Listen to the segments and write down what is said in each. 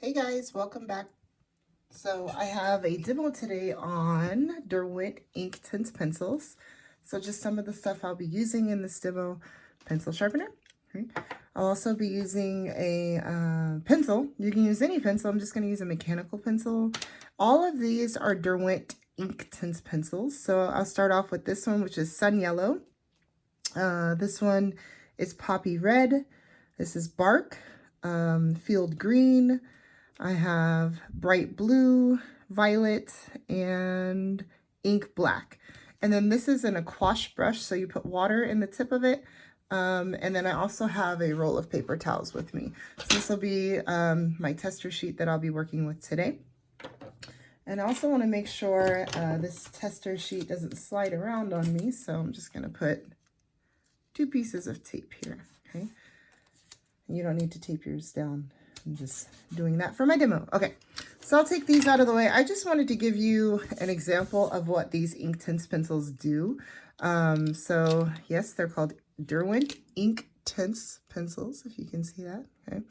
Hey guys, welcome back. So I have a demo today on Derwent Inktense pencils. So just some of the stuff I'll be using in this demo: pencil sharpener. Okay. I'll also be using a pencil. You can use any pencil. I'm just going to use a mechanical pencil. All of these are Derwent Inktense pencils. So I'll start off with this one, which is Sun Yellow. This one is Poppy Red. This is Bark, Field Green. I have bright blue, violet, and ink black. And then this is an aquash brush, so you put water in the tip of it. And then I also have a roll of paper towels with me. So this will be my tester sheet that I'll be working with today. And I also want to make sure this tester sheet doesn't slide around on me, so I'm just going to put 2 pieces of tape here, okay? You don't need to tape yours down. I'm just doing that for my demo. Okay, so I'll take these out of the way. I just wanted to give you an example of what these Inktense pencils do. So yes, they're called Derwent Inktense pencils, if you can see that. Okay.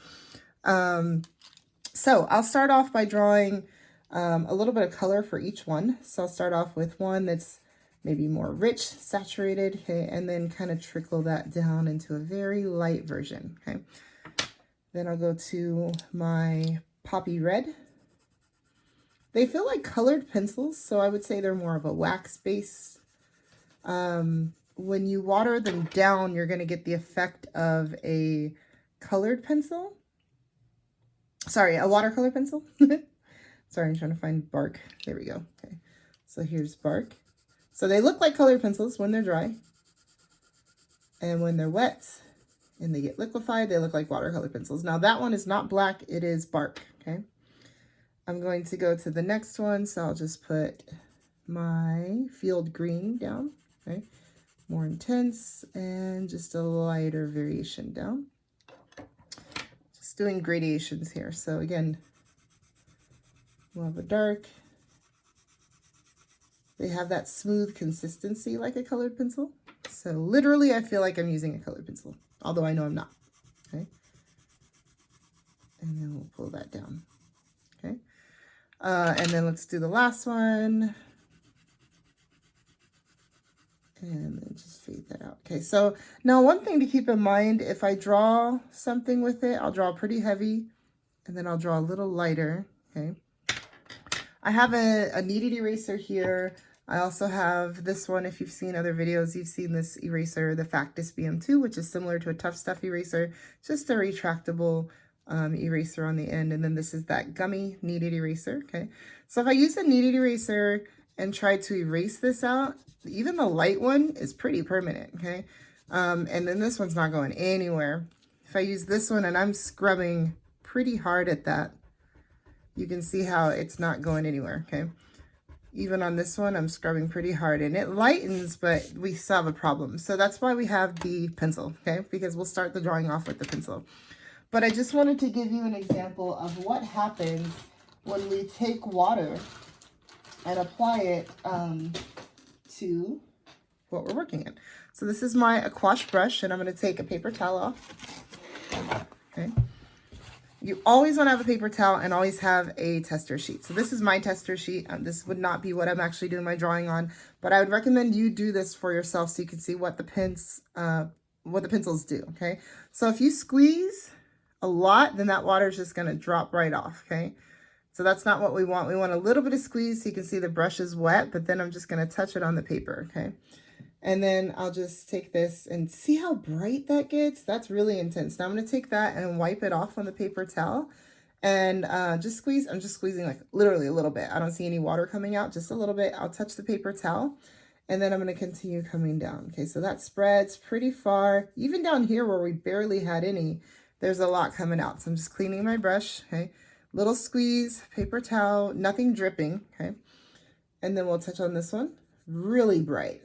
So I'll start off by drawing a little bit of color for each one. So I'll start off with one that's maybe more rich, saturated, okay, and then kind of trickle that down into a very light version, okay? Then I'll go to my Poppy Red. They feel like colored pencils, so I would say they're more of a wax base. When you water them down, you're going to get the effect of a colored pencil. Sorry, a watercolor pencil. Sorry, I'm trying to find Bark. There we go. Okay, so here's Bark. So they look like colored pencils when they're dry. And when they're wet and they get liquefied, they look like watercolor pencils. Now that one is not black, it is Bark, okay? I'm going to go to the next one, so I'll just put my Field Green down, okay? More intense and just a lighter variation down. Just doing gradations here. So again, we'll have a dark. They have that smooth consistency like a colored pencil. So literally, I feel like I'm using a colored pencil, although I know I'm not, okay? And then we'll pull that down, okay? And then let's do the last one. And then just fade that out. Okay, so now one thing to keep in mind, if I draw something with it, I'll draw pretty heavy, and then I'll draw a little lighter, okay? I have a kneaded eraser here. I also have this one. If you've seen other videos, you've seen this eraser, the Factus BM2, which is similar to a Tough Stuff eraser, just a retractable eraser on the end. And then this is that gummy kneaded eraser, okay? So if I use a kneaded eraser and try to erase this out, even the light one is pretty permanent, okay? And then this one's not going anywhere. If I use this one and I'm scrubbing pretty hard at that, you can see how it's not going anywhere, okay? Even on this one, I'm scrubbing pretty hard and it lightens, but we still have a problem. So that's why we have the pencil, okay? Because we'll start the drawing off with the pencil. But I just wanted to give you an example of what happens when we take water and apply it to what we're working in. So this is my aquash brush, and I'm going to take a paper towel off, okay? You always want to have a paper towel and always have a tester sheet. So this is my tester sheet. This would not be what I'm actually doing my drawing on, but I would recommend you do this for yourself so you can see what the pencils do, okay? So if you squeeze a lot, then that water is just going to drop right off, okay? So that's not what we want. We want a little bit of squeeze so you can see the brush is wet, but then I'm just going to touch it on the paper, okay? And then I'll just take this and see how bright that gets. That's really intense. Now I'm going to take that and wipe it off on the paper towel and just squeeze. I'm just squeezing like literally a little bit. I don't see any water coming out, just a little bit. I'll touch the paper towel and then I'm going to continue coming down. Okay, so that spreads pretty far. Even down here where we barely had any, there's a lot coming out. So I'm just cleaning my brush, okay? Little squeeze, paper towel, nothing dripping, okay? And then we'll touch on this one. Really bright.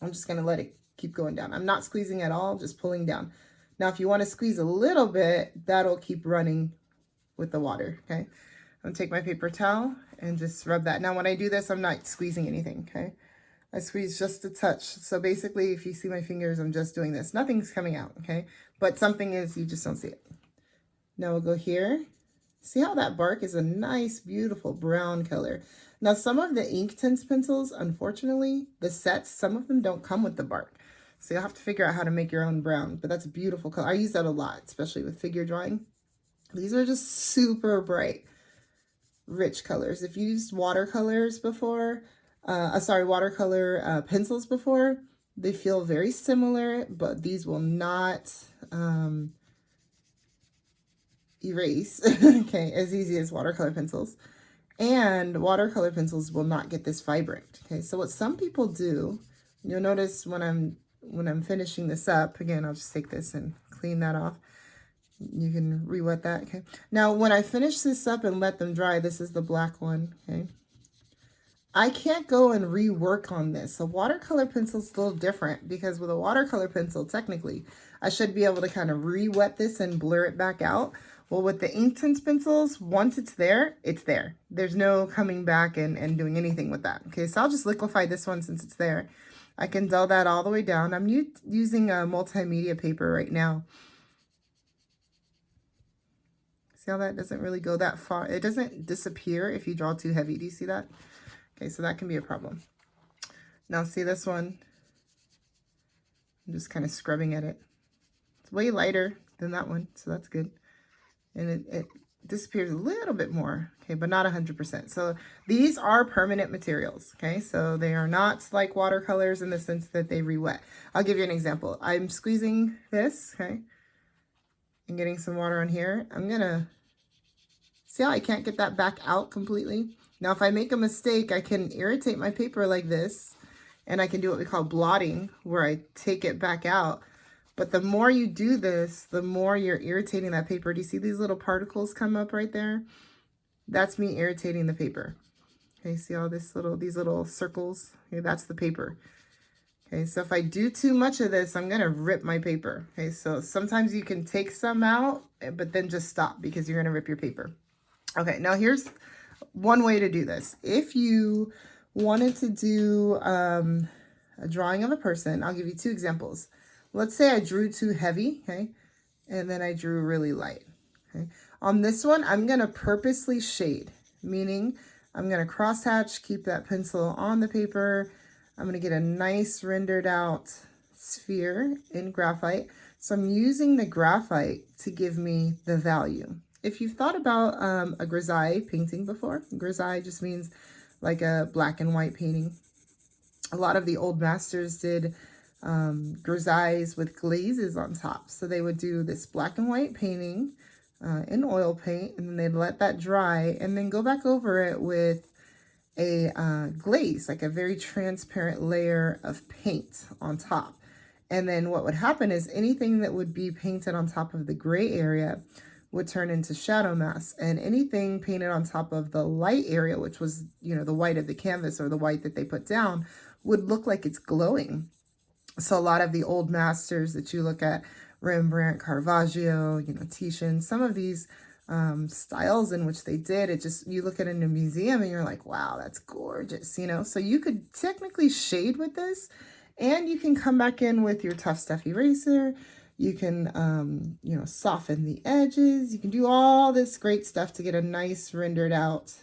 I'm just going to let it keep going down. I'm not squeezing at all, just pulling down. Now, if you want to squeeze a little bit, that'll keep running with the water, okay? I'm going to take my paper towel and just rub that. Now, when I do this, I'm not squeezing anything, okay? I squeeze just a touch. So basically, if you see my fingers, I'm just doing this. Nothing's coming out, okay? But something is, you just don't see it. Now we'll go here See how that bark is a nice, beautiful brown color. Now, some of the Inktense pencils, unfortunately, the sets, some of them don't come with the bark. So you'll have to figure out how to make your own brown, but that's a beautiful color. I use that a lot, especially with figure drawing. These are just super bright, rich colors. If you used watercolors before, watercolor pencils before, they feel very similar, but these will not erase, okay, as easy as watercolor pencils. And watercolor pencils will not get this vibrant. Okay, so what some people do, you'll notice when I'm finishing this up, again, I'll just take this and clean that off. You can re-wet that, okay? Now, when I finish this up and let them dry, this is the black one, okay? I can't go and rework on this. A watercolor pencil is a little different because with a watercolor pencil, technically, I should be able to kind of re-wet this and blur it back out. Well, with the Inktense pencils, once it's there, it's there. There's no coming back and doing anything with that. Okay, so I'll just liquefy this one since it's there. I can dull that all the way down. I'm using a multimedia paper right now. See how that doesn't really go that far? It doesn't disappear if you draw too heavy. Do you see that? Okay, so that can be a problem. Now see this one? I'm just kind of scrubbing at it. It's way lighter than that one, so that's good. And it disappears a little bit more, okay, but not 100%. So these are permanent materials, okay? So they are not like watercolors in the sense that they re-wet. I'll give you an example. I'm squeezing this, okay, and getting some water on here. I'm gonna, see how I can't get that back out completely? Now, if I make a mistake, I can irritate my paper like this, and I can do what we call blotting, where I take it back out. But the more you do this, the more you're irritating that paper. Do you see these little particles come up right there? That's me irritating the paper. Okay, see all these little circles? Okay, that's the paper. Okay, so if I do too much of this, I'm gonna rip my paper. Okay, so sometimes you can take some out, but then just stop because you're gonna rip your paper. Okay, now here's one way to do this. If you wanted to do a drawing of a person, I'll give you two examples. Let's say I drew too heavy, okay, and then I drew really light, okay. On this one, I'm going to purposely shade, meaning I'm going to crosshatch, keep that pencil on the paper. I'm going to get a nice rendered out sphere in graphite. So I'm using the graphite to give me the value. If you've thought about a grisaille painting before, grisaille just means like a black and white painting. A lot of the old masters did grisailles with glazes on top. So they would do this black and white painting in oil paint, and then they'd let that dry and then go back over it with a glaze, like a very transparent layer of paint on top. And then what would happen is anything that would be painted on top of the gray area would turn into shadow mass, and anything painted on top of the light area, which was, you know, the white of the canvas or the white that they put down, would look like it's glowing. So a lot of the old masters that you look at, Rembrandt, Caravaggio, you know, Titian, some of these styles in which they did, it just, you look at it in a museum and you're like, wow, that's gorgeous, you know. So you could technically shade with this, and you can come back in with your Tough Stuff eraser. You can, you know, soften the edges. You can do all this great stuff to get a nice rendered out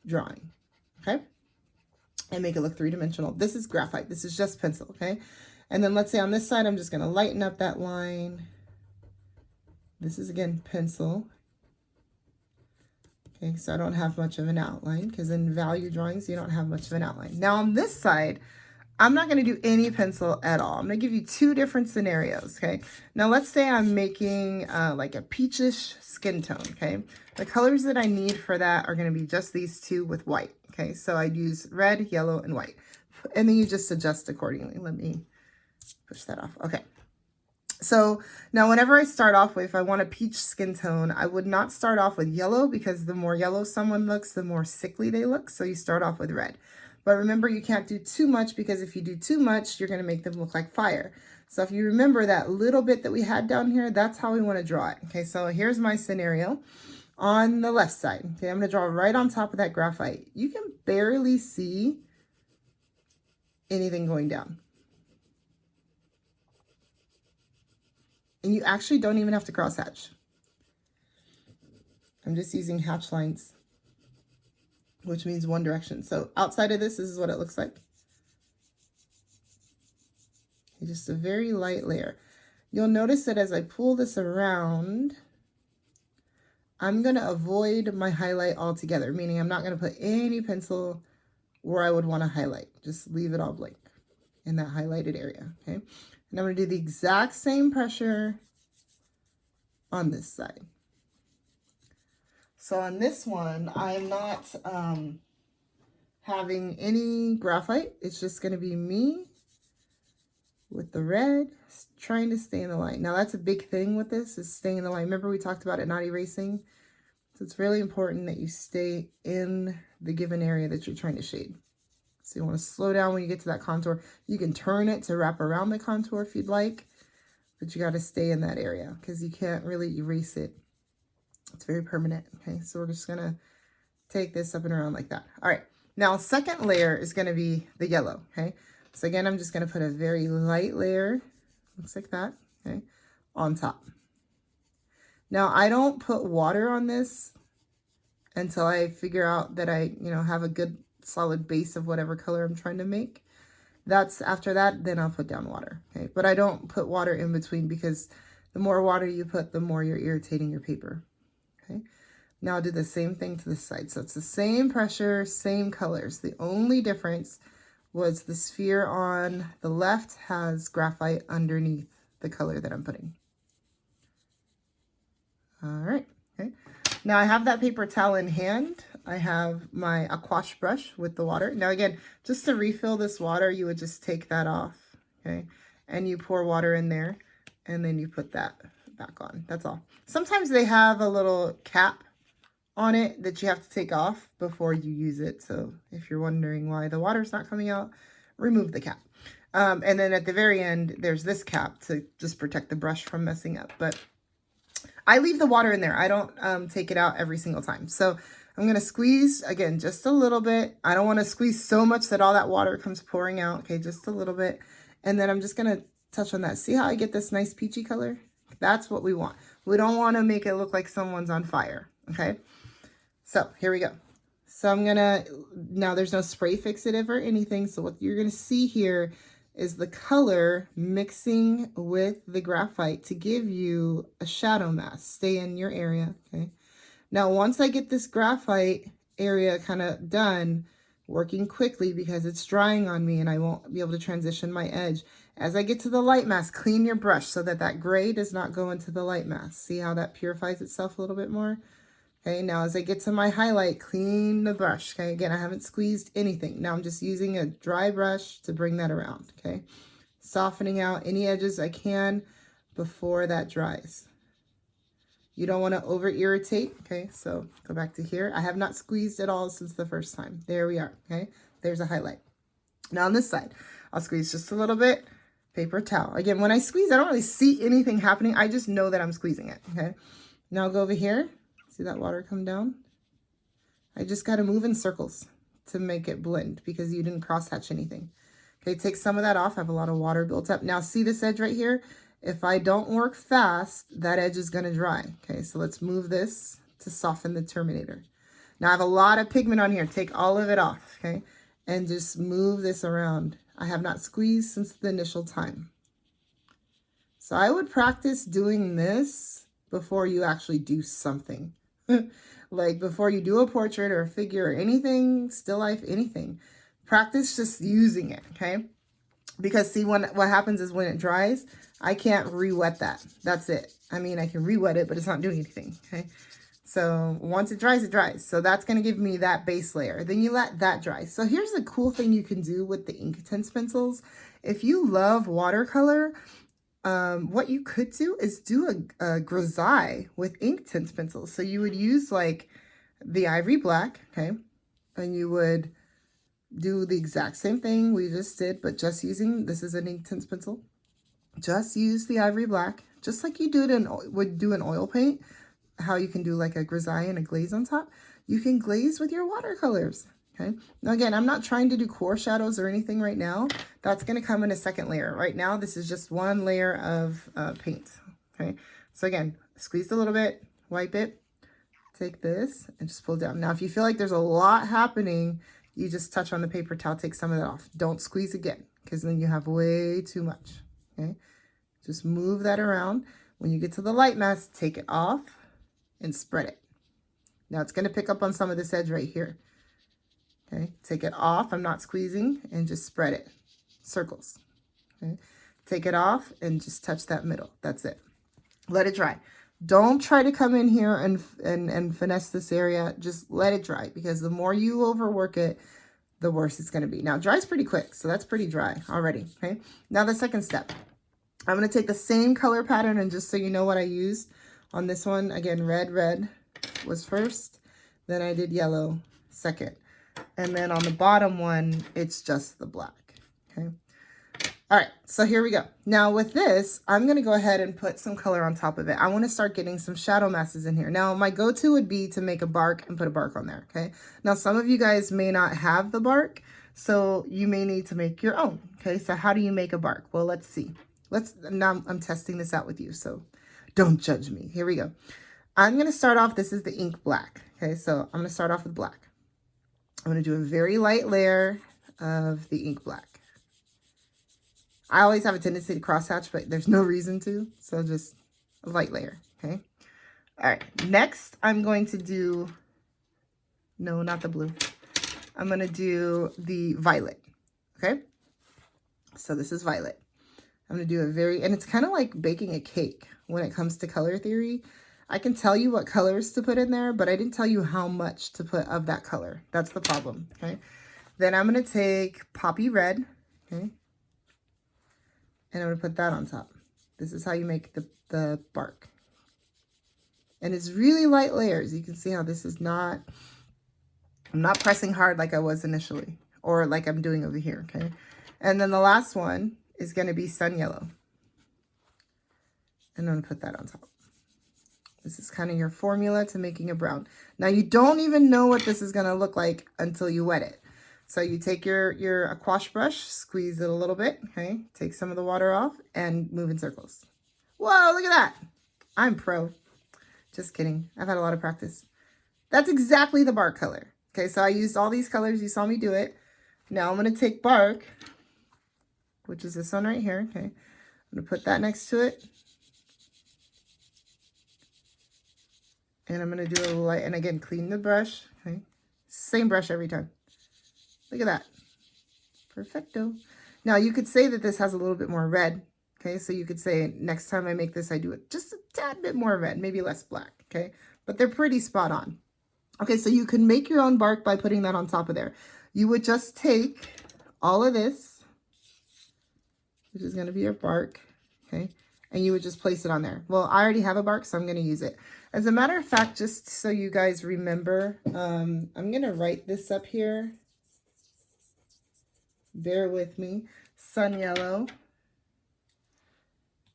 drawing, okay? And make it look three-dimensional. This is graphite. This is just pencil, okay? And then let's say on this side, I'm just going to lighten up that line. This is, again, pencil. Okay, so I don't have much of an outline because in value drawings, you don't have much of an outline. Now on this side, I'm not going to do any pencil at all. I'm going to give you two different scenarios, okay? Now let's say I'm making like a peachish skin tone, okay? The colors that I need for that are going to be just these two with white. Okay, so I'd use red, yellow, and white. And then you just adjust accordingly. Let me push that off. Okay. So now whenever I start off with, if I want a peach skin tone, I would not start off with yellow because the more yellow someone looks, the more sickly they look. So you start off with red. But remember, you can't do too much because if you do too much, you're going to make them look like fire. So if you remember that little bit that we had down here, that's how we want to draw it. Okay, so here's my scenario. On the left side, okay, I'm going to draw right on top of that graphite. You can barely see anything going down. And you actually don't even have to crosshatch. I'm just using hatch lines, which means one direction. So outside of this is what it looks like. Just a very light layer. You'll notice that as I pull this around, I'm going to avoid my highlight altogether, meaning I'm not going to put any pencil where I would want to highlight. Just leave it all blank in that highlighted area, okay? And I'm going to do the exact same pressure on this side. So on this one, I'm not having any graphite. It's just going to be me with the red, trying to stay in the line. Now that's a big thing with this, is staying in the line. Remember we talked about it not erasing? So it's really important that you stay in the given area that you're trying to shade. So you want to slow down when you get to that contour. You can turn it to wrap around the contour if you'd like, but you got to stay in that area because you can't really erase it. It's very permanent. Okay, so we're just going to take this up and around like that. All right, now second layer is going to be the yellow. Okay, so again, I'm just going to put a very light layer, looks like that, okay, on top. Now I don't put water on this until I figure out that I, have a good solid base of whatever color I'm trying to make. That's after that, then I'll put down water. Okay, but I don't put water in between because the more water you put, the more you're irritating your paper. Okay, now I'll do the same thing to this side. So it's the same pressure, same colors. The only difference was the sphere on the left has graphite underneath the color that I'm putting. All right, okay. Now I have that paper towel in hand. I have my aquash brush with the water. Now again, just to refill this water, you would just take that off, okay? And you pour water in there, and then you put that back on. That's all. Sometimes they have a little cap on it that you have to take off before you use it. So if you're wondering why the water's not coming out, remove the cap. And then at the very end, there's this cap to just protect the brush from messing up. But I leave the water in there. I don't take it out every single time. So I'm going to squeeze, again, just a little bit. I don't want to squeeze so much that all that water comes pouring out. Okay, just a little bit. And then I'm just going to touch on that. See how I get this nice peachy color? That's what we want. We don't want to make it look like someone's on fire. Okay, so here we go. So I'm going to, now there's no spray fixative or anything. So what you're going to see here is the color mixing with the graphite to give you a shadow mask. Stay in your area, okay? Now, once I get this graphite area kind of done, working quickly because it's drying on me and I won't be able to transition my edge. As I get to the light mask, clean your brush so that that gray does not go into the light mask. See how that purifies itself a little bit more? Okay, now as I get to my highlight, clean the brush. Okay, again, I haven't squeezed anything. Now I'm just using a dry brush to bring that around. Okay, softening out any edges I can before that dries. You don't want to over irritate. Okay, so go back to here. I have not squeezed at all since the first time. There we are. Okay, there's a highlight. Now on this side, I'll squeeze just a little bit. Paper towel. Again, when I squeeze, I don't really see anything happening. I just know that I'm squeezing it. Okay, now I'll go over here. See that water come down? I just got to move in circles to make it blend because you didn't cross hatch anything. Okay, take some of that off. I have a lot of water built up. Now see this edge right here? If I don't work fast, that edge is going to dry. Okay, so let's move this to soften the terminator. Now I have a lot of pigment on here. Take all of it off, okay? And just move this around. I have not squeezed since the initial time. So I would practice doing this before you actually do something. Like before you do a portrait or a figure or anything, still life, anything. Practice just using it, okay? Because see, what happens is when it dries, I can't re-wet that. That's it. I mean, I can re-wet it, but it's not doing anything, okay? So once it dries, it dries. So that's going to give me that base layer. Then you let that dry. So here's the cool thing you can do with the Inktense pencils. If you love watercolor, what you could do is do a grisaille with Inktense pencils. So you would use like the ivory black, okay? And you would do the exact same thing we just did, but just using, this is an Inktense pencil. Just use the ivory black, just like you would do an oil paint, how you can do like a grisaille and a glaze on top. You can glaze with your watercolors, okay? Now again, I'm not trying to do core shadows or anything right now. That's gonna come in a second layer. Right now, this is just one layer of paint, okay? So again, squeeze a little bit, wipe it, take this and just pull down. Now, if you feel like there's a lot happening, you just touch on the paper towel, take some of that off. Don't squeeze again, because then you have way too much, okay? Just move that around. When you get to the light mess, take it off and spread it. Now it's going to pick up on some of this edge right here. Okay, take it off. I'm not squeezing, and just spread it. Circles. Okay, take it off and just touch that middle. That's it. Let it dry. Don't try to come in here and finesse this area. Just let it dry, because the more you overwork it, the worse it's going to be. Now, it dries pretty quick, so that's pretty dry already. Okay, now the second step. I'm going to take the same color pattern, and just so you know what I used on this one, again, red was first, then I did yellow second, and then on the bottom one, it's just the black. Okay. All right, so here we go. Now with this, I'm going to go ahead and put some color on top of it. I want to start getting some shadow masses in here. Now, my go-to would be to make a bark and put a bark on there, okay? Now, some of you guys may not have the bark, so you may need to make your own, okay? So how do you make a bark? Well, let's see. Now I'm testing this out with you, so don't judge me. Here we go. I'm going to start off, this is the ink black, okay? So I'm going to start off with black. I'm going to do a very light layer of the ink black. I always have a tendency to crosshatch, but there's no reason to. So just a light layer, okay? All right, next I'm going to do, no, not the blue. I'm going to do the violet, okay? So this is violet. I'm going to do a very, and it's kind of like baking a cake when it comes to color theory. I can tell you what colors to put in there, but I didn't tell you how much to put of that color. That's the problem, okay? Then I'm going to take poppy red, okay? And I'm going to put that on top. This is how you make the bark. And it's really light layers. You can see how this is not, I'm not pressing hard like I was initially, or like I'm doing over here, okay? And then the last one is going to be sun yellow. And I'm going to put that on top. This is kind of your formula to making a brown. Now, you don't even know what this is going to look like until you wet it. So you take your aquash brush, squeeze it a little bit, okay? Take some of the water off and move in circles. Whoa, look at that. I'm pro. Just kidding. I've had a lot of practice. That's exactly the bark color. Okay, so I used all these colors. You saw me do it. Now I'm going to take bark, which is this one right here, okay? I'm going to put that next to it. And I'm going to do a light, and again, clean the brush, okay? Same brush every time. Look at that. Perfecto. Now, you could say that this has a little bit more red, okay? So you could say next time I make this, I do it just a tad bit more red, maybe less black, okay? But they're pretty spot on. Okay, so you can make your own bark by putting that on top of there. You would just take all of this, which is going to be your bark, okay? And you would just place it on there. Well, I already have a bark, so I'm going to use it. As a matter of fact, just so you guys remember, I'm going to write this up here. Bear with me. Sun yellow,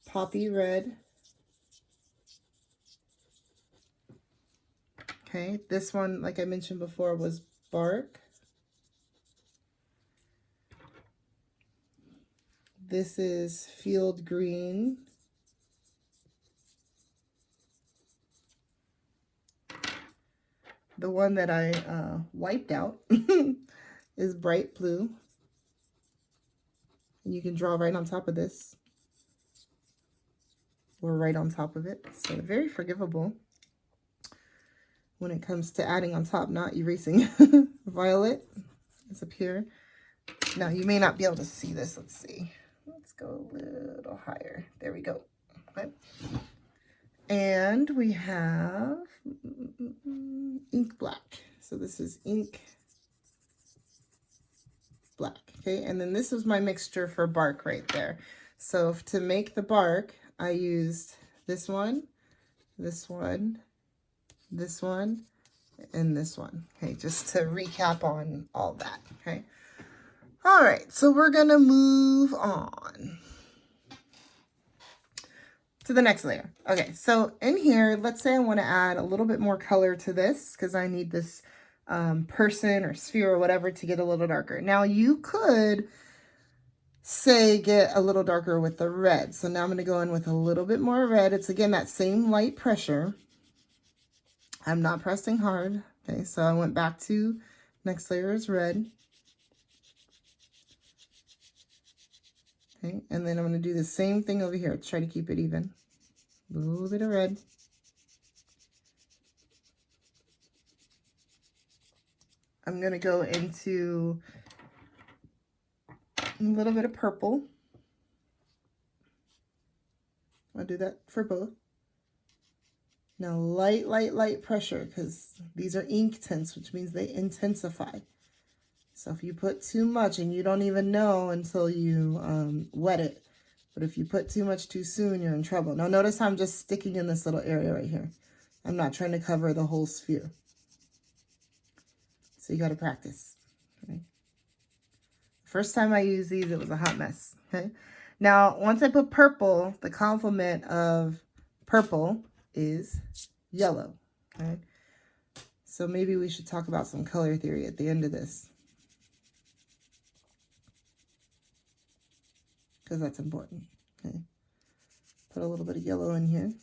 poppy red. Okay, this one, like I mentioned before, was bark. This is field green. The one that I wiped out is bright blue. And you can draw right on top of this, or right on top of it. So very forgivable when it comes to adding on top, not erasing. Violet is up here. Now, you may not be able to see this. Let's see. Let's go a little higher. There we go. Okay. And we have ink black. So this is ink black. Okay, and then this is my mixture for bark right there. So to make the bark, I used this one, this one, this one, and this one. Okay, just to recap on all that. Okay. All right, so we're gonna move on to the next layer. Okay, so in here, let's say I want to add a little bit more color to this because I need this person or sphere or whatever to get a little darker. Now you could say get a little darker with the red. So now I'm going to go in with a little bit more red. It's again that same light pressure. I'm not pressing hard. Okay, so I went back to next layer is red. Okay, and then I'm going to do the same thing over here. Try to keep it even. A little bit of red. I'm going to go into a little bit of purple. I'll do that for both. Now light pressure, because these are Inktense, which means they intensify. So if you put too much, and you don't even know until you wet it, but if you put too much too soon, you're in trouble. Now notice how I'm just sticking in this little area right here. I'm not trying to cover the whole sphere. So you got to practice. Okay? First time I used these, it was a hot mess. Okay. Now, once I put purple, the complement of purple is yellow. Okay. So maybe we should talk about some color theory at the end of this, because that's important. Okay. Put a little bit of yellow in here.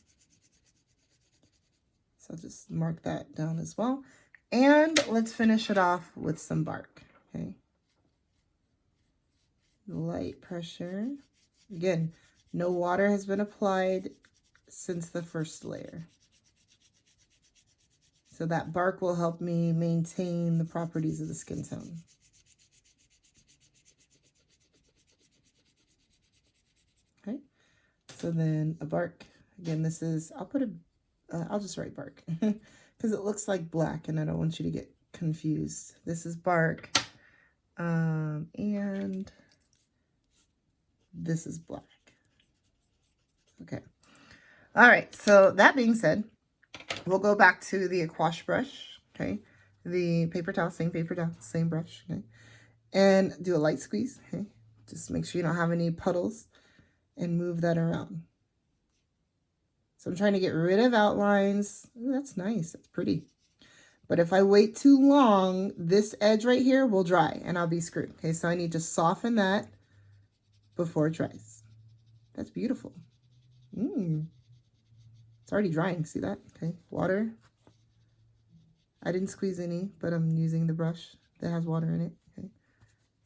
So I'll just mark that down as well. And let's finish it off with some bark. Okay. Light pressure. Again, no water has been applied since the first layer. So that bark will help me maintain the properties of the skin tone. Okay. So then a bark. Again, this is, I'll just write bark because it looks like black and I don't want you to get confused. This is bark. And this is black. Okay. All right. So that being said, we'll go back to the gouache brush. Okay. The paper towel, same brush. Okay. And do a light squeeze. Okay. Just make sure you don't have any puddles and move that around. So I'm trying to get rid of outlines. Ooh, that's nice. That's pretty. But if I wait too long, this edge right here will dry and I'll be screwed. Okay. So I need to soften that before it dries. That's beautiful. It's already drying. See that? Okay. Water. I didn't squeeze any, but I'm using the brush that has water in it. Okay.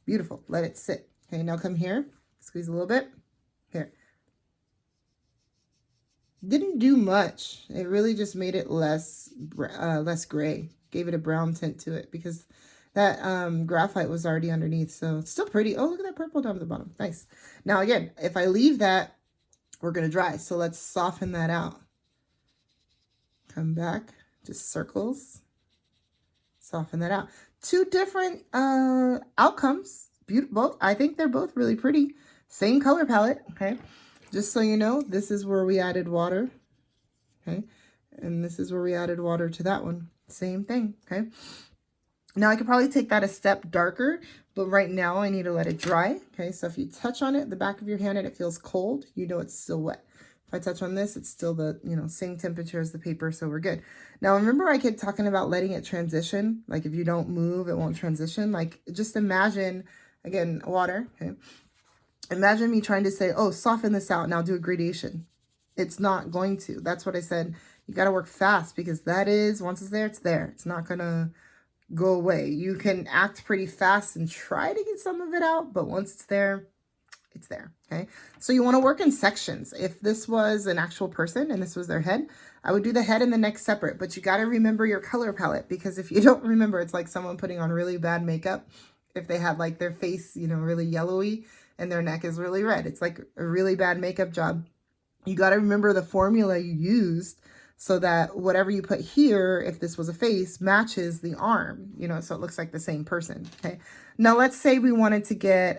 Beautiful. Let it sit. Okay. Now come here. Squeeze a little bit. Here. Didn't do much. It really just made it less gray. Gave it a brown tint to it because that graphite was already underneath. So it's still pretty. Oh, look at that purple down at the bottom. Nice. Now again, if I leave that, we're going to dry. So let's soften that out. Come back, just circles. Soften that out. Two different outcomes. Beautiful. I think they're both really pretty. Same color palette. Okay. Just so you know, this is where we added water. Okay. And this is where we added water to that one. Same thing. Okay. Now I could probably take that a step darker, but right now I need to let it dry. Okay. So if you touch on it, the back of your hand, and it feels cold, you know it's still wet. If I touch on this, it's still the, same temperature as the paper, so we're good. Now, remember I kept talking about letting it transition? Like if you don't move, it won't transition. Like just imagine, again, water, okay? Imagine me trying to say, oh, soften this out, now do a gradation. It's not going to. That's what I said. You got to work fast because that is, once it's there, it's there. It's not going to go away. You can act pretty fast and try to get some of it out, but once it's there, it's there. Okay. So you want to work in sections. If this was an actual person and this was their head, I would do the head and the neck separate, but you got to remember your color palette because if you don't remember, it's like someone putting on really bad makeup. If they had like their face, really yellowy and their neck is really red, it's like a really bad makeup job. You got to remember the formula you used so that whatever you put here, if this was a face, matches the arm, so it looks like the same person. Okay. Now let's say we wanted to get,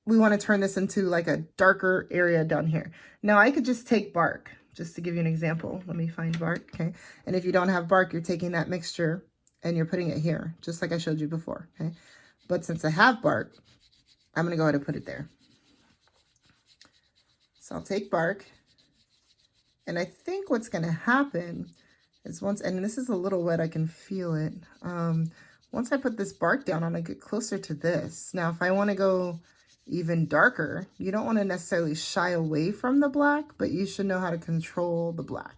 we want to turn this into like a darker area down here. Now I could just take bark, just to give you an example. Let me find bark, okay? And if you don't have bark, you're taking that mixture and you're putting it here, just like I showed you before, okay? But since I have bark, I'm gonna go ahead and put it there. So I'll take bark, and I think what's gonna happen is and this is a little wet, I can feel it. Once I put this bark down, I'm gonna get closer to this. Now, if I wanna go even darker, you don't want to necessarily shy away from the black, but you should know how to control the black.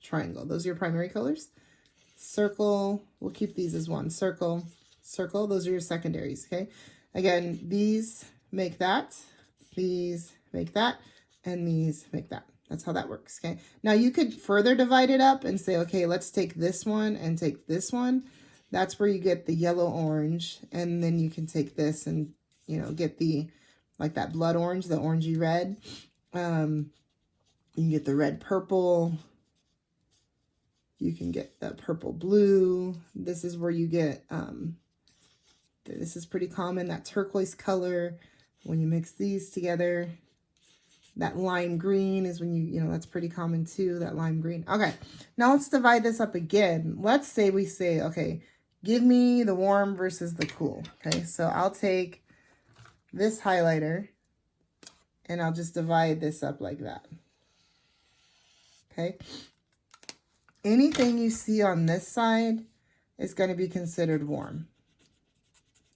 triangle. Those are your primary colors. Circle, we'll keep these as one. Circle, circle, those are your secondaries, okay? Again, these make that, these make that, and these make that. That's how that works, okay? Now you could further divide it up and say, okay, let's take this one and take this one. That's where you get the yellow orange, and then you can take this and, you know, get the, like that blood orange, the orangey red. You can get the red purple. You can get the purple blue. This is where you get, this is pretty common, that turquoise color. When you mix these together, that lime green is when you know, that's pretty common too, that lime green. Okay, now let's divide this up again. Let's say we say, okay, give me the warm versus the cool. Okay, so I'll take this highlighter and I'll just divide this up like that. Okay. Anything you see on this side is going to be considered warm.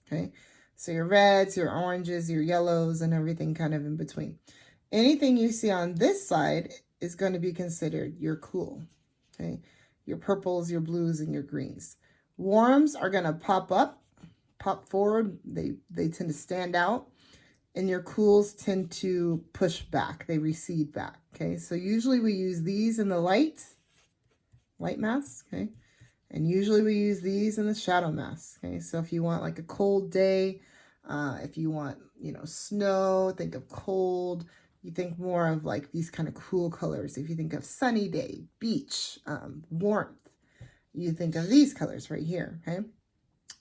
Okay. So your reds, your oranges, your yellows, and everything kind of in between. Anything you see on this side is going to be considered your cool. Okay. Your purples, your blues, and your greens. Warms are going to pop up, pop forward. They tend to stand out. And your cools tend to push back. They recede back. Okay. So usually we use these in the light mask. Okay. And usually we use these in the shadow mask. Okay. So if you want like a cold day, if you want, you know, snow, think of cold. You think more of like these kind of cool colors. If you think of sunny day, beach, warmth, you think of these colors right here. Okay.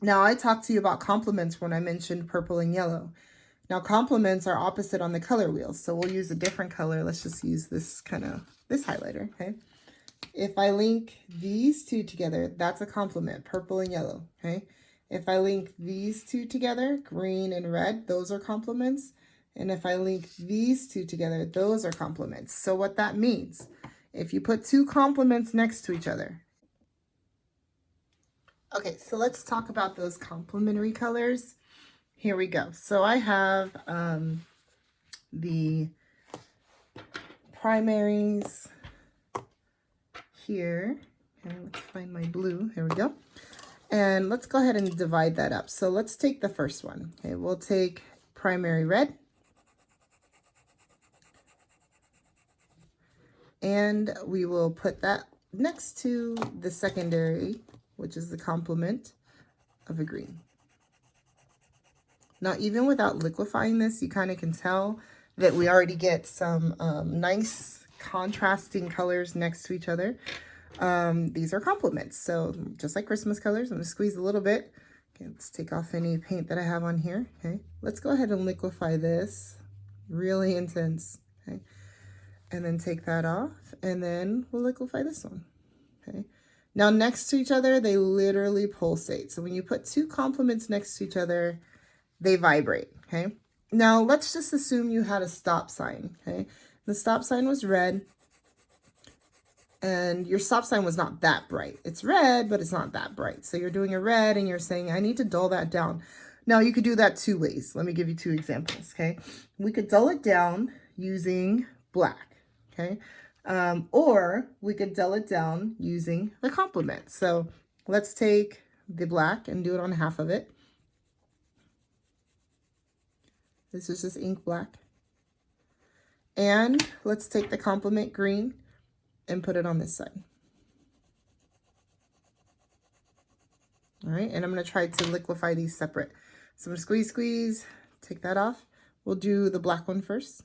Now I talked to you about complements when I mentioned purple and yellow. Now complements are opposite on the color wheel. So we'll use a different color. Let's just use this this highlighter. Okay. If I link these two together, that's a complement, purple and yellow. Okay. If I link these two together, green and red, those are complements. And if I link these two together, those are complements. So what that means, if you put two complements next to each other. Okay, so let's talk about those complementary colors. Here we go. So I have the primaries here. Okay, let's find my blue. Here we go. And let's go ahead and divide that up. So let's take the first one. Okay, we'll take primary red. And we will put that next to the secondary, which is the complement of a green. Now, even without liquefying this, you kind of can tell that we already get some nice contrasting colors next to each other. These are complements. So just like Christmas colors, I'm going to squeeze a little bit. Okay, let's take off any paint that I have on here. Okay, let's go ahead and liquefy this. Really intense. Okay. And then take that off, and then we'll liquefy this one. Okay. Now next to each other, they literally pulsate. So when you put two complements next to each other, they vibrate. Okay. Now let's just assume you had a stop sign. Okay. The stop sign was red, and your stop sign was not that bright. It's red, but it's not that bright. So you're doing a red, and you're saying, I need to dull that down. Now you could do that two ways. Let me give you two examples. Okay. We could dull it down using black. Okay. Or we could dull it down using the complement. So let's take the black and do it on half of it. This is just ink black. And let's take the complement green and put it on this side. All right. And I'm going to try to liquefy these separate. So I'm going to squeeze, squeeze, take that off. We'll do the black one first.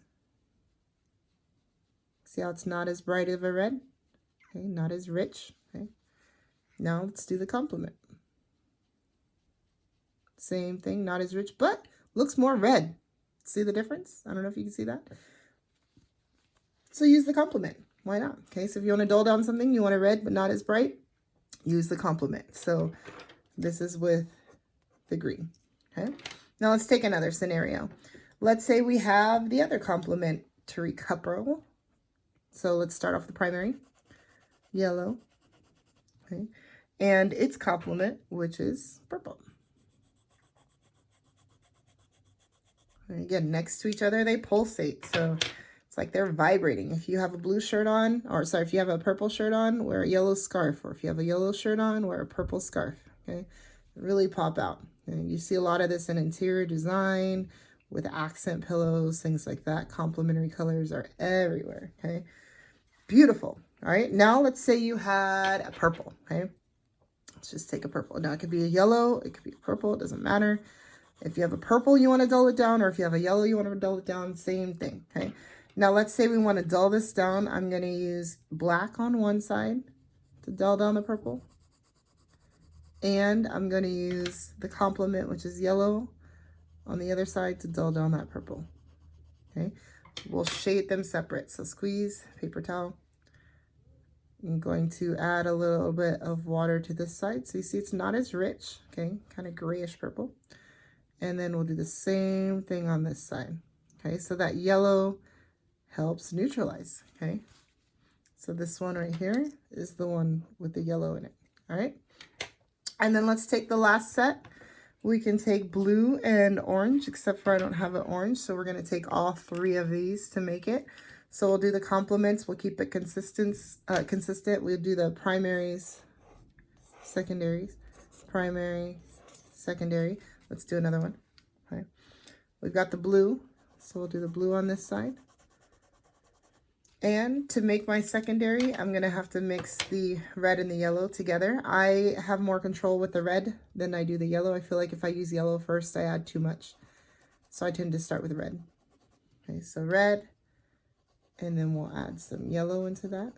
See how it's not as bright of a red? Okay, not as rich. Okay. Now let's do the complement. Same thing, not as rich, but looks more red. See the difference? I don't know if you can see that. So use the complement. Why not? Okay, so if you want to dull down something, you want a red but not as bright, use the complement. So this is with the green. Okay. Now let's take another scenario. Let's say we have the other complementary couple. So let's start off the primary, yellow, okay, and its complement, which is purple. And again, next to each other, they pulsate. So It's like they're vibrating. If you have a blue shirt on, or sorry, if you have a purple shirt on, wear a yellow scarf. Or if you have a yellow shirt on, wear a purple scarf. Okay, really pop out. And you see a lot of this in interior design with accent pillows, things like that. Complementary colors are everywhere. Okay, beautiful. All right, now let's say you had a purple. Okay, let's just take a purple. Now it could be a yellow, it could be a purple, it doesn't matter. If you have a purple, you want to dull it down, or if you have a yellow, you want to dull it down, same thing. Okay, now let's say we want to dull this down. I'm going to use black on one side to dull down the purple. And I'm going to use the complement, which is yellow, on the other side to dull down that purple. Okay, we'll shade them separate. So squeeze, paper towel. I'm going to add a little bit of water to this side. So you see it's not as rich, okay, kind of grayish purple. And then we'll do the same thing on this side. Okay, so that yellow helps neutralize. Okay, so this one right here is the one with the yellow in it. All right, and then let's take the last set. We can take blue and orange, except for I don't have an orange, so we're going to take all three of these to make it. So we'll do the complements. We'll keep it consistent. We'll do the primaries, secondaries, primary, secondary. Let's do another one. Okay, we've got the blue, so we'll do the blue on this side. And to make my secondary, I'm going to have to mix the red and the yellow together. I have more control with the red than I do the yellow. I feel like if I use yellow first, I add too much. So I tend to start with red. Okay, so red, and then we'll add some yellow into that.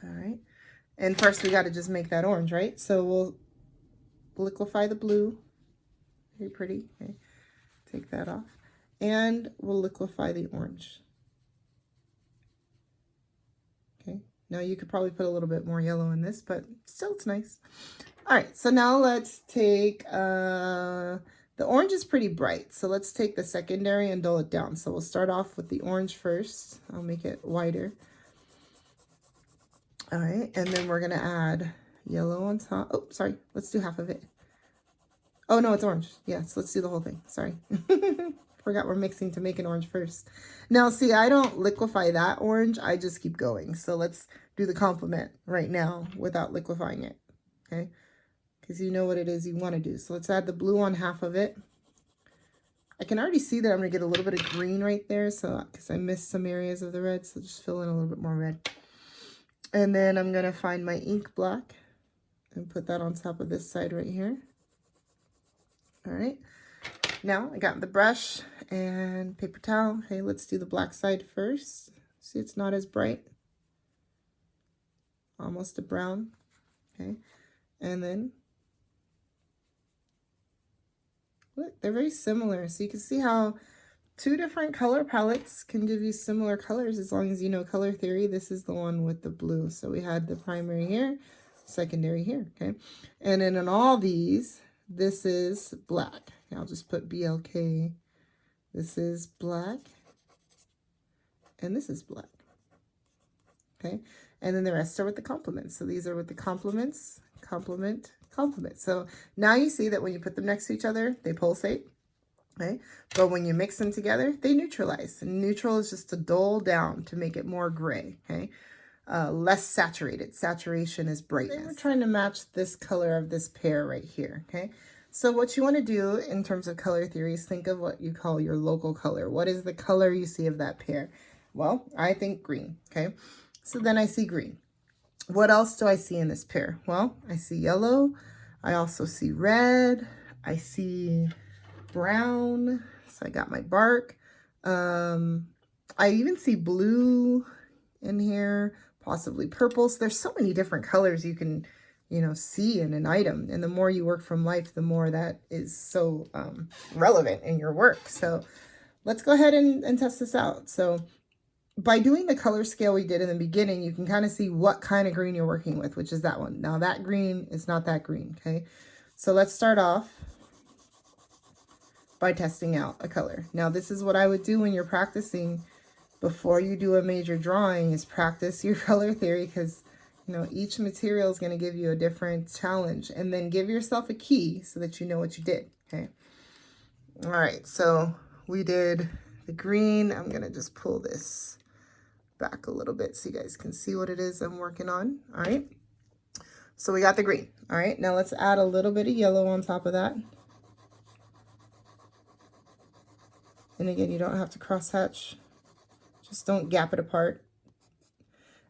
All right. And first we got to just make that orange, right? So we'll liquefy the blue. Very pretty. Okay, take that off. And we'll liquefy the orange. Okay, now you could probably put a little bit more yellow in this, but still it's nice. All right, so now let's take, the orange is pretty bright, so let's take the secondary and dull it down. So we'll start off with the orange first. I'll make it whiter. All right, and then we're gonna add yellow on top. Oh, sorry, let's do half of it. Oh no, it's orange. Yes, let's do the whole thing. Sorry. Forgot we're mixing to make an orange first. Now, see, I don't liquefy that orange. I just keep going. So let's do the complement right now without liquefying it, okay? Because you know what it is you want to do. So let's add the blue on half of it. I can already see that I'm going to get a little bit of green right there, so because I missed some areas of the red, so just fill in a little bit more red. And then I'm going to find my ink black and put that on top of this side right here. All right. Now I got the brush and paper towel. Hey, let's do the black side first. See, it's not as bright. Almost a brown. Okay. And then, look, they're very similar. So you can see how two different color palettes can give you similar colors as long as you know color theory. This is the one with the blue. So we had the primary here, secondary here. Okay. And then in all these, this is black. I'll just put BLK. This is black. And this is black. Okay. And then the rest are with the complements. So these are with the complements, complement, complement. So now you see that when you put them next to each other, they pulsate. Okay. But when you mix them together, they neutralize. And neutral is just to dull down to make it more gray. Okay. Less saturated. Saturation is brightness. Then we're trying to match this color of this pair right here. Okay. So what you want to do in terms of color theory is think of what you call your local color. What is the color you see of that pair? Well, I think green, okay? So then I see green. What else do I see in this pair? Well, I see yellow. I also see red. I see brown. So I got my bark. I even see blue in here, possibly purple. So there's so many different colors you can see in an item. And the more you work from life, the more that is so relevant in your work. So let's go ahead and test this out. So by doing the color scale we did in the beginning, you can kind of see what kind of green you're working with, which is that one. Now that green is not that green, okay? So let's start off by testing out a color. Now this is what I would do when you're practicing before you do a major drawing, is practice your color theory, because each material is going to give you a different challenge, and then give yourself a key so that you know what you did. Okay. All right. So we did the green, I'm gonna just pull this back a little bit so you guys can see what it is I'm working on. All right, so we got the green. All right, now let's add a little bit of yellow on top of that. And again, you don't have to cross hatch, just don't gap it apart.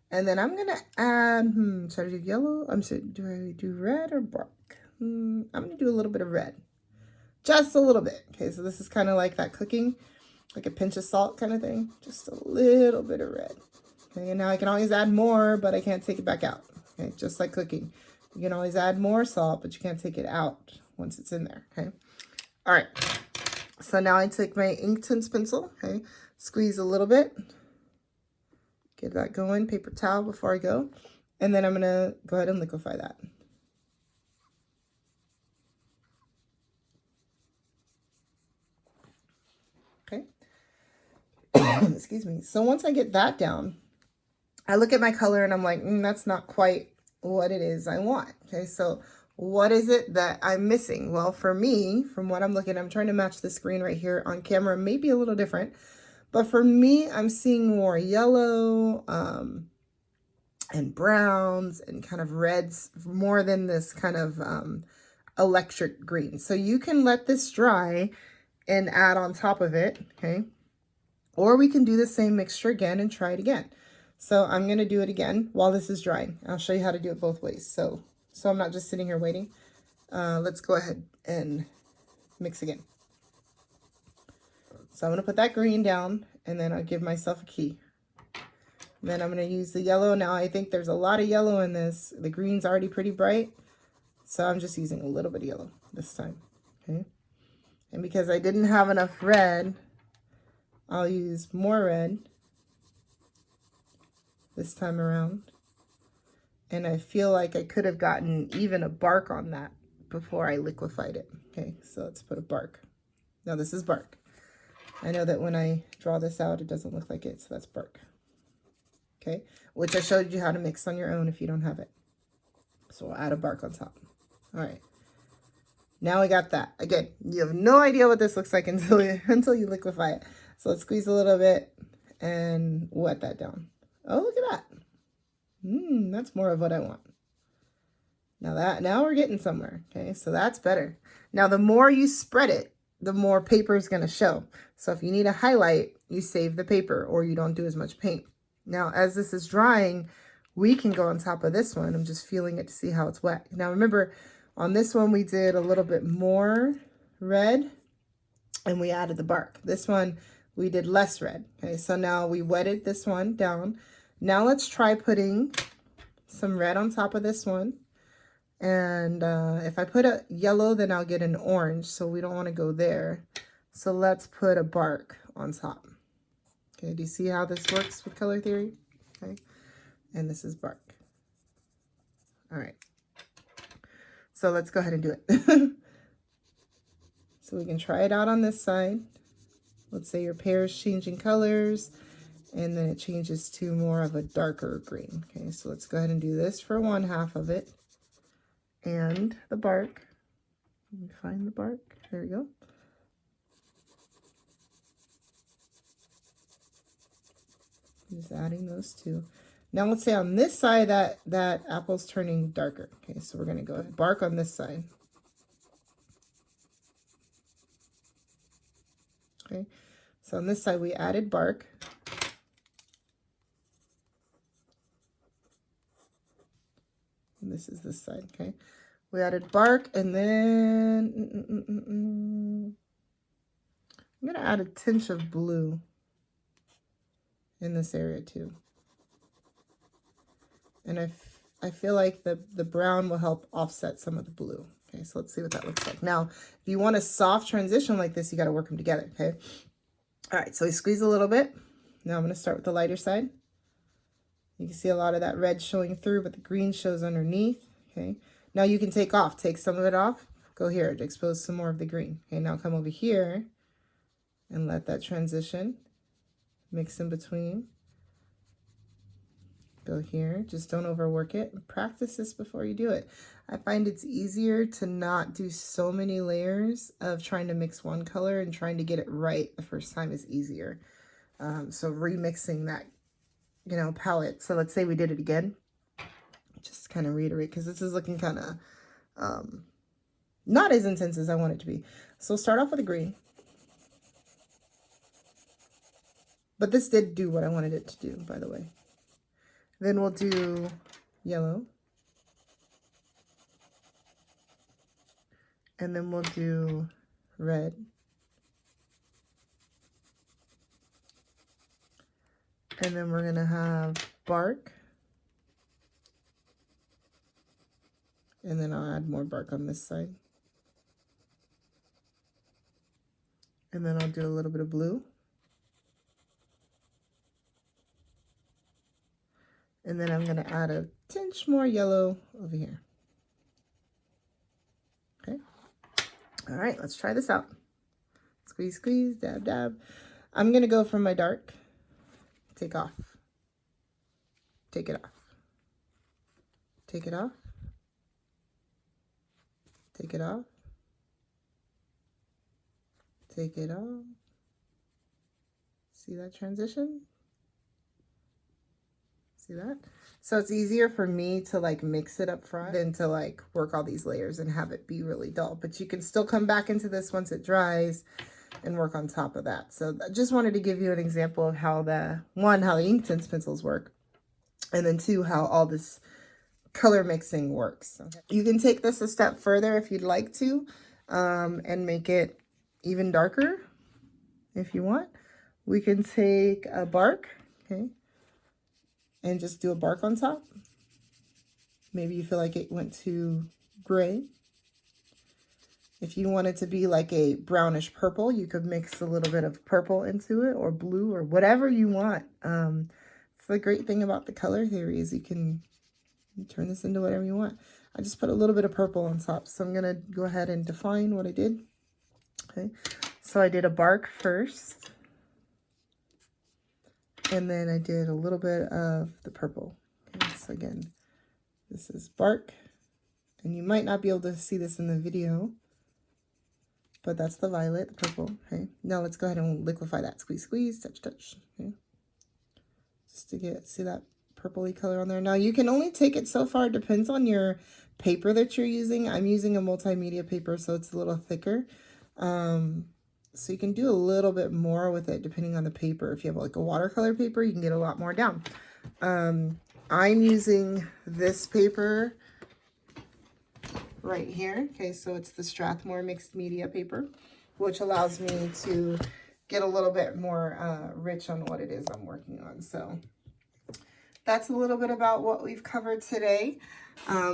And then I'm gonna add, should I do yellow? Do I do red or bark? I'm gonna do a little bit of red, just a little bit. Okay, so this is kind of like that cooking, like a pinch of salt kind of thing, just a little bit of red. Okay, and now I can always add more, but I can't take it back out. Okay, just like cooking, you can always add more salt, but you can't take it out once it's in there. Okay, all right. So now I take my Inktense pencil. Okay, squeeze a little bit. Get that going, paper towel before I go. And then I'm gonna go ahead and liquefy that. Okay. Excuse me. So once I get that down, I look at my color and I'm like, that's not quite what it is I want. Okay, so what is it that I'm missing? Well, for me, from what I'm looking, I'm trying to match the screen right here on camera, maybe a little different. But for me, I'm seeing more yellow and browns and kind of reds more than this kind of electric green. So you can let this dry and add on top of it, okay? Or we can do the same mixture again and try it again. So I'm going to do it again while this is drying. I'll show you how to do it both ways. So I'm not just sitting here waiting. Let's go ahead and mix again. So I'm going to put that green down and then I'll give myself a key. And then I'm going to use the yellow. Now I think there's a lot of yellow in this. The green's already pretty bright. So I'm just using a little bit of yellow this time. Okay. And because I didn't have enough red, I'll use more red this time around. And I feel like I could have gotten even a bark on that before I liquefied it. Okay, so let's put a bark. Now this is bark. I know that when I draw this out, it doesn't look like it, so that's bark. Okay, which I showed you how to mix on your own if you don't have it. So we'll add a bark on top. All right. Now we got that. Again, you have no idea what this looks like until you liquefy it. So let's squeeze a little bit and wet that down. Oh, look at that. That's more of what I want. Now we're getting somewhere. Okay, so that's better. Now the more you spread it, the more paper is going to show. So if you need a highlight, you save the paper or you don't do as much paint. Now, as this is drying, we can go on top of this one. I'm just feeling it to see how it's wet. Now, remember, on this one, we did a little bit more red and we added the bark. This one, we did less red. Okay, so now we wetted this one down. Now let's try putting some red on top of this one. And if I put a yellow, then I'll get an orange. So we don't want to go there. So let's put a bark on top. Okay, do you see how this works with color theory? Okay, and this is bark. All right. So let's go ahead and do it. So we can try it out on this side. Let's say your pear is changing colors and then it changes to more of a darker green. Okay, so let's go ahead and do this for one half of it. And the bark. Let me find the bark. There we go. Just adding those two. Now let's say on this side that apple's turning darker. Okay, so we're going to go ahead. Bark on this side. Okay, so on this side we added bark. And this is this side, okay? We added bark, and then I'm going to add a tinge of blue in this area too. And I feel like the brown will help offset some of the blue. Okay, so let's see what that looks like. Now, if you want a soft transition like this, you got to work them together, okay? All right, so we squeeze a little bit. Now I'm going to start with the lighter side. You can see a lot of that red showing through, but the green shows underneath, okay? Now you can take some of it off. Go here to expose some more of the green. Okay, now come over here and let that transition mix in between. Go here, just don't overwork it. Practice this before you do it. I find it's easier to not do so many layers of trying to mix one color, and trying to get it right the first time is easier. So remixing that, you know, palette. So let's say we did it again. Just kind of reiterate, because this is looking kind of not as intense as I want it to be. So start off with a green. But this did do what I wanted it to do, by the way. Then we'll do yellow. And then we'll do red. And then we're going to have bark. And then I'll add more bark on this side. And then I'll do a little bit of blue. And then I'm going to add a tinge more yellow over here. Okay. All right, let's try this out. Squeeze, squeeze, dab, dab. I'm going to go from my dark. Take off. Take it off. Take it off. Take it off. Take it off. See that transition? See that? So it's easier for me to like mix it up front than to like work all these layers and have it be really dull. But you can still come back into this once it dries and work on top of that. So I just wanted to give you an example of how how the Inktense pencils work. And then two, how all this color mixing works. Okay. You can take this a step further if you'd like to, and make it even darker if you want. We can take a bark, okay, and just do a bark on top. Maybe you feel like it went too gray. If you want it to be like a brownish purple, you could mix a little bit of purple into it, or blue, or whatever you want. It's the great thing about the color theory is you can turn this into whatever you want. I just put a little bit of purple on top, so I'm going to go ahead and define what I did. Okay, so I did a bark first, and then I did a little bit of the purple. Okay, so again, this is bark, and you might not be able to see this in the video, but that's the violet, the purple. Okay, now let's go ahead and liquefy that. Squeeze, squeeze, touch, touch. Okay, just to get, see that purpley color on there. Now you can only take it so far. It depends on your paper that you're using. I'm using a multimedia paper, so it's a little thicker. So you can do a little bit more with it depending on the paper. If you have like a watercolor paper, you can get a lot more down. I'm using this paper right here. Okay, so it's the Strathmore mixed media paper, which allows me to get a little bit more rich on what it is I'm working on. So that's a little bit about what we've covered today.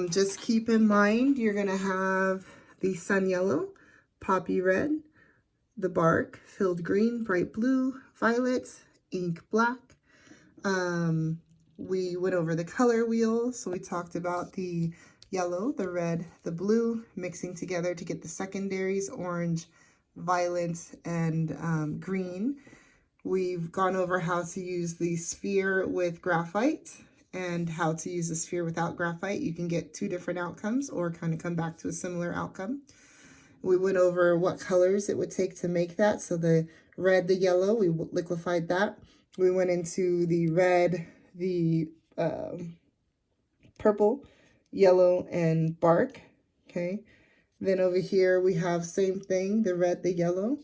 Just keep in mind, you're going to have the sun yellow, poppy red, the bark, filled green, bright blue, violet, ink black. We went over the color wheel. So we talked about the yellow, the red, the blue, mixing together to get the secondaries, orange, violet, and green. We've gone over how to use the sphere with graphite and how to use the sphere without graphite. You can get two different outcomes or kind of come back to a similar outcome. We went over what colors it would take to make that. So the red, the yellow, we liquefied that. We went into the red, the purple, yellow, and bark. Okay. Then over here we have same thing, the red, the yellow.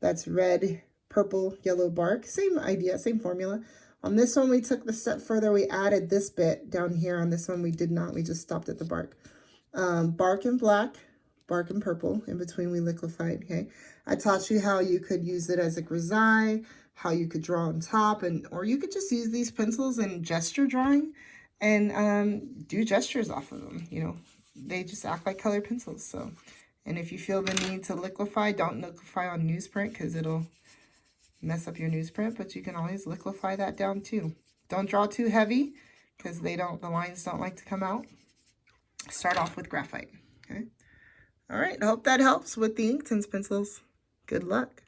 That's red, purple, yellow, bark. Same idea, same formula. On this one, we took the step further. We added this bit down here. On this one, we did not. We just stopped at the bark. Bark and black, bark and purple. In between, we liquefied, okay? I taught you how you could use it as a grisaille, how you could draw on top, or you could just use these pencils in gesture drawing and do gestures off of them. You know, they just act like colored pencils. So, and if you feel the need to liquefy, don't liquefy on newsprint because it'll mess up your newsprint, but you can always liquefy that down too. Don't draw too heavy because the lines don't like to come out. Start off with graphite, okay? All right, I hope that helps with the Inktense pencils. Good luck.